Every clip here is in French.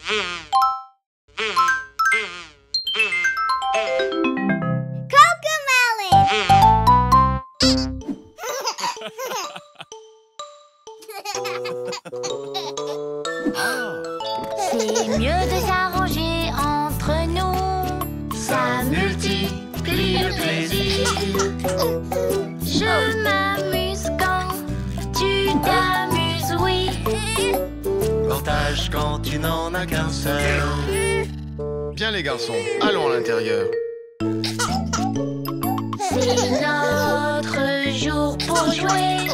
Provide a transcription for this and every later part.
C'est mieux de s'arranger entre nous. Ça multiplie le plaisir. Je m'amuse quand tu t'amuses, oui. Partage quand tu n'en as qu'un seul. Bien les garçons, allons à l'intérieur. C'est notre jour pour jouer.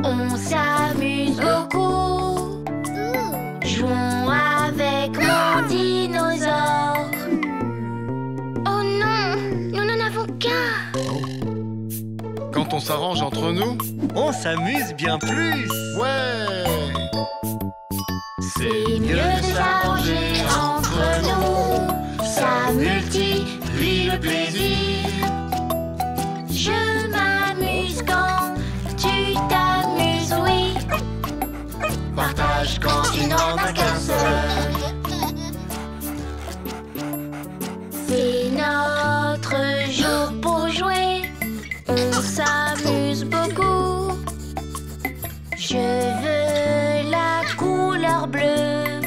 On s'amuse beaucoup. Jouons avec mon dinosaure. Oh non, nous n'en avons qu'un. Quand on s'arrange entre nous, on s'amuse bien plus. Ouais. C'est mieux de s'arranger entre nous. Ça multiplie le plaisir. Je m'amuse quand tu t'amuses, oui. Partage quand tu n'en as qu'un seul. C'est notre jour pour jouer. On s'amuse beaucoup. Je veux la couleur bleue.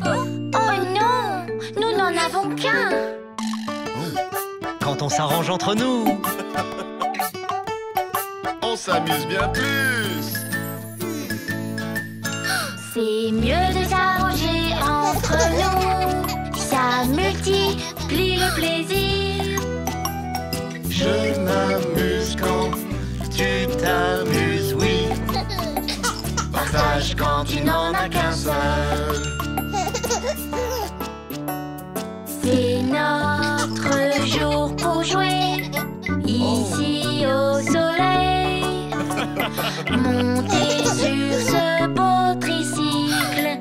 Oh non, nous n'en avons qu'un. Quand on s'arrange entre nous, on s'amuse bien plus. C'est mieux de s'arranger entre nous. Ça multiplie le plaisir. je m'amuse quand tu t'amuses, oui. Partage quand tu n'en as qu'un seul. C'est notre jour pour jouer. Ici au soleil. Monter sur ce beau tricycle.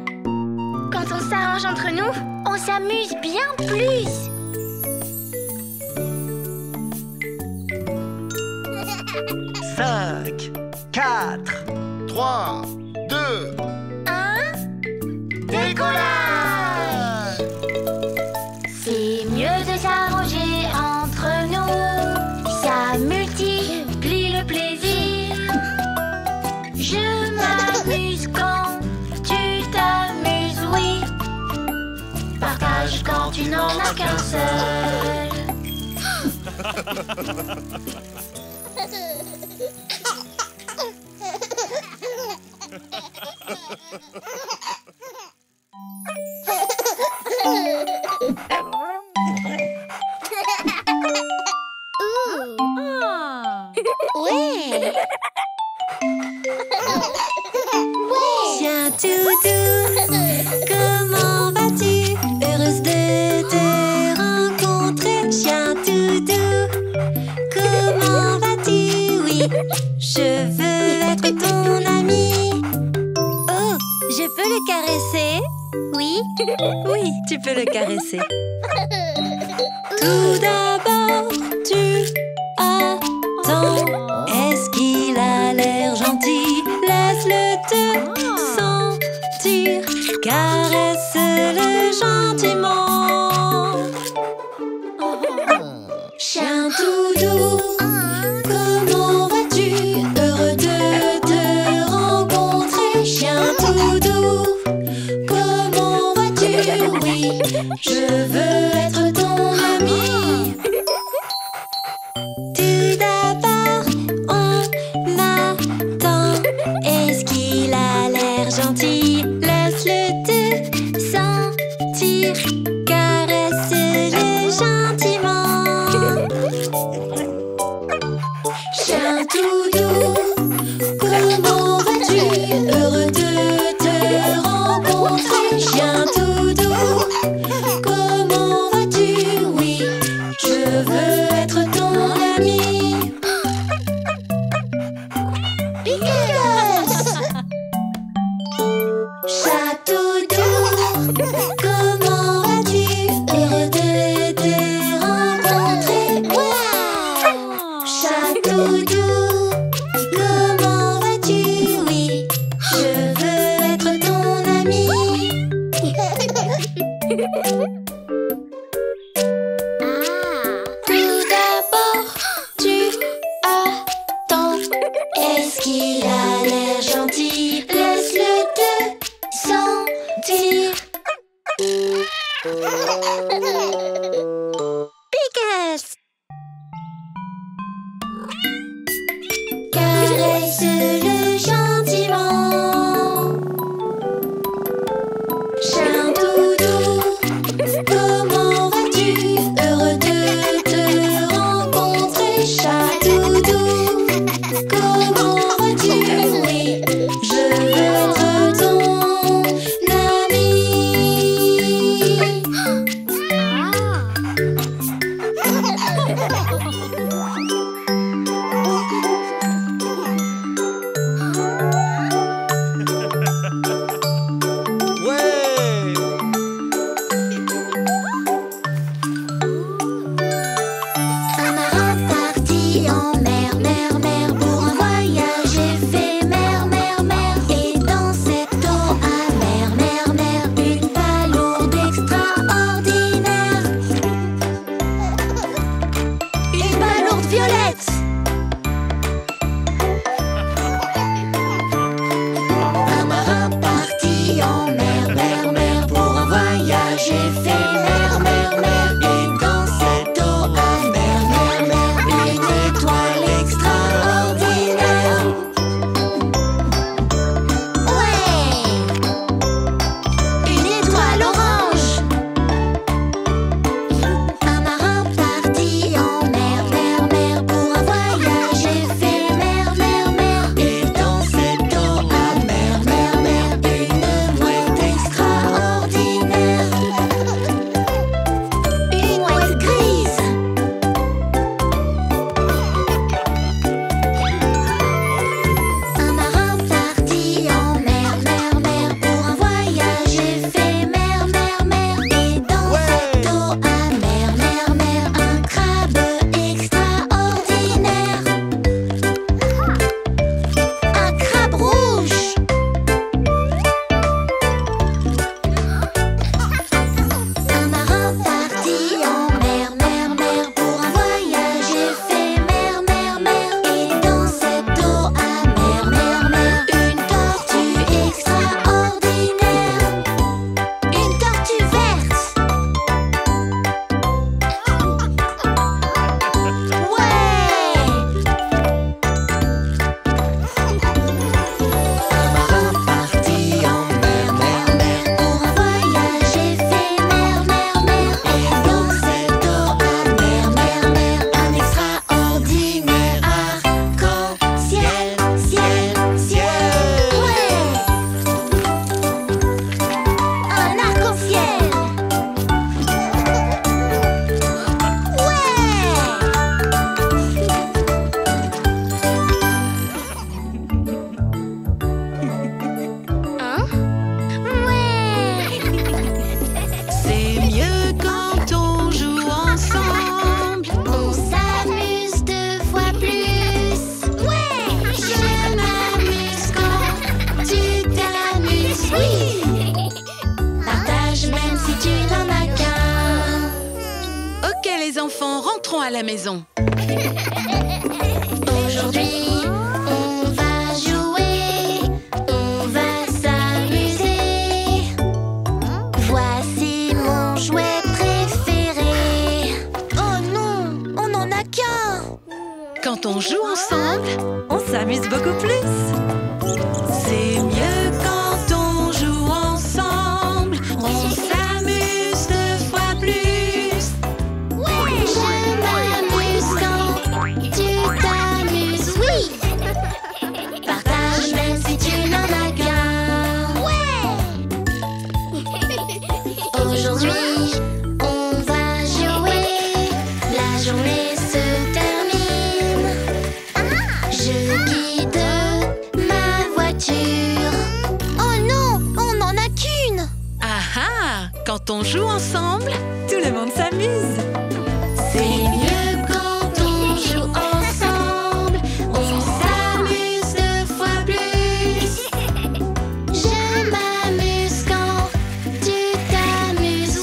Quand on s'arrange entre nous, on s'amuse bien plus. 5, 4, 3, 2, 1. décollage! C'est mieux de s'arranger entre nous. Ça multiplie le plaisir. Je m'amuse quand tu t'amuses, oui. Partage quand tu n'en as qu'un seul. Ouais. Tiens, Toudou, comment vas-tu? Heureuse de te rencontrer. Chien Toudou, comment vas-tu? Oui, je veux être ton ami. Oh, je peux le caresser? Oui? Oui, tu peux le caresser. Tout d'abord, tu attends. Est-ce qu'il a l'air gentil? Laisse-le te sentir. Caresse-le gentiment. Chien Toudou, comment vas-tu? Heureux de te rencontrer. Chien Toudou, comment vas-tu? Oui, je veux être ton ami. Tout d'abord, on attend. Est-ce qu'il a l'air gentil? Laisse-le te sentir. Caresse-le gentiment. Chien Toudou, comment vas-tu? Heureux de te rencontrer. Chien Toudou, comment vas-tu? Oui, je veux être ton ami. Chat Toudou, comment vas-tu? Heureux de te rencontrer. Wow! Chat Toudou, comment vas-tu? Oui, je veux être ton ami. Tout d'abord, tu attends. Est-ce qu'il a l'air gentil? Laisse-le te sentir. Pickles! Caresse-le gentiment. Chien doudou, comment vas-tu? Heureux de te rencontrer. Chat doudou, comment vas-tu? Oui, je veux être ton ami. Un marin parti en mer, mer, mer pour un voyage éphémère, mer, mer. Et dans cette eau amère, mer, mer, une palourde extraordinaire. Une palourde violette. Un marin parti en mer, mer, mer pour un voyage éphémère, mer, mer. Et dans cette eau amère, mer, mer, une étoile extraordinaire. Ouais! Une étoile orange. Un marin parti en mer, mer, mer pour un voyage éphémère, mer, mer. Et dans cette eau amère, mer, mer, une mouette extraordinaire. Une mouette grise. Un marin parti en mer, mer, mer pour un voyage éphémère, mer, mer. Et dans cette eau amère, mer, mer, un crabe extraordinaire. Un crabe rouge. Un marin parti en mer, mer, mer pour un voyage éphémère, mer, mer. Et dans cette eau amère, mer, mer, une tortue extraordinaire. Une tortue verte. Ouais! Un marin parti en mer, mer, mer pour un voyage éphémère, mer, mer. Et dans cette eau amère, mer, mer, un extraordinaire arc-en-ciel, ciel, ciel. Ouais! Un arc-en-ciel. C'est mieux quand on joue ensemble. On s'amuse 2 fois plus. Ouais! Je m'amuse quand tu t'amuses. Oui! Partage même si tu n'en as qu'un. Ok les enfants, rentrons à la maison. Aujourd'hui, on va jouer. On va s'amuser. Voici mon jouet préféré. Oh non, on n'en a qu'un. Quand on joue ensemble, On s'amuse beaucoup plus. c'est mieux quand on joue ensemble. On s'amuse 2 fois plus. Ouais! Je m'amuse quand tu t'amuses. Oui! Partage même si tu n'en as qu'un. Ouais! Aujourd'hui, on va jouer. La journée se termine. Je guide ma voiture. Oh non, on n'en a qu'une. Ah ah, quand on joue ensemble, Tout le monde s'amuse. C'est mieux quand on joue ensemble. On s'amuse 2 fois plus. Je m'amuse quand tu t'amuses.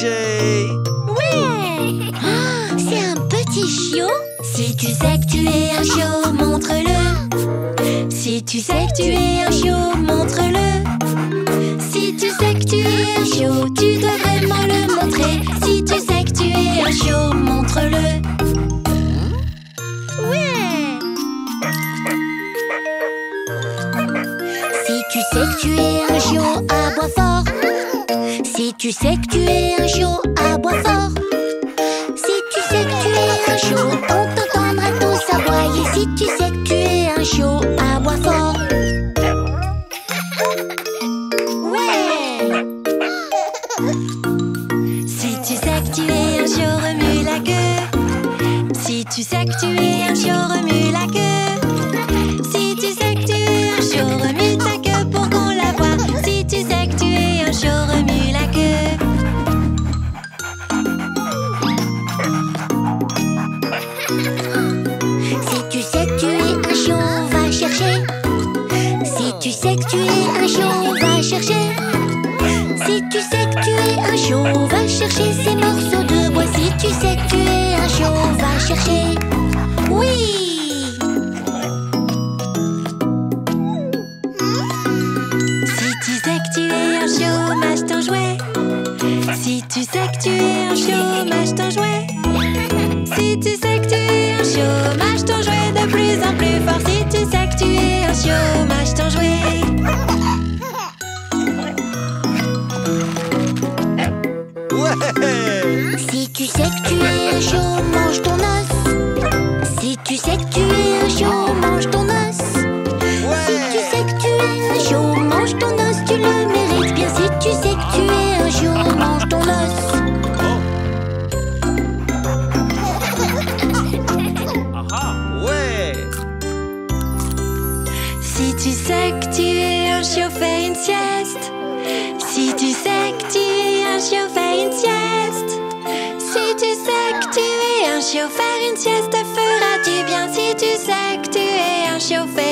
nager. Ouais. Oh, c'est un petit chiot. Si tu sais que tu es un chiot, montre-le. Si tu sais que tu es un chiot, montre-le. Si tu sais que tu es un chiot, tu dois vraiment le montrer. Si tu sais que tu es un chiot, montre-le. Ouais. Si tu sais que tu es un chiot, aboie fort. Si tu sais que tu es un chiot, aboie fort. Si tu sais que tu es un chiot, on t'entendra tous aboyer. Si tu sais que tu es un chiot, aboie fort. Ouais. Si tu sais que tu es un chiot, remue la queue. Si tu sais que tu es un chiot, remue la queue. Si tu sais que tu es un chiot, remue ta queue pour qu'on la voie. Si tu sais que tu es un chiot, remue la queue. Si tu sais que tu es un chiot, va chercher. Si tu sais que tu es un chiot, va chercher. Si tu sais que tu es un chiot, va chercher ces morceaux de bois. Si tu sais que tu es un chiot, va chercher. Oui! Si tu sais que tu es un chiot, mâche ton jouet. Si tu sais que tu es un chiot, mâche ton jouet. Si tu sais que tu es un chiot, mâche ton jouet de plus en plus fort. Si tu sais que tu es un chiot, mâche ton jouet. Ouais! Si tu sais que tu es un chiot, mange ton os. Si tu sais que tu es un chiot, mange ton os. Si tu sais que tu es un chiot, mange ton os, tu le mérites bien. Si tu sais que tu es un chiot, mange ton os. Ouais! Si tu sais que tu es un chiot, fais une sieste. Si tu sais que tu es un chiot, fais une sieste. Si tu sais que tu es un chiot, faire une sieste te fera du bien. Si tu sais que tu es un chiot, fais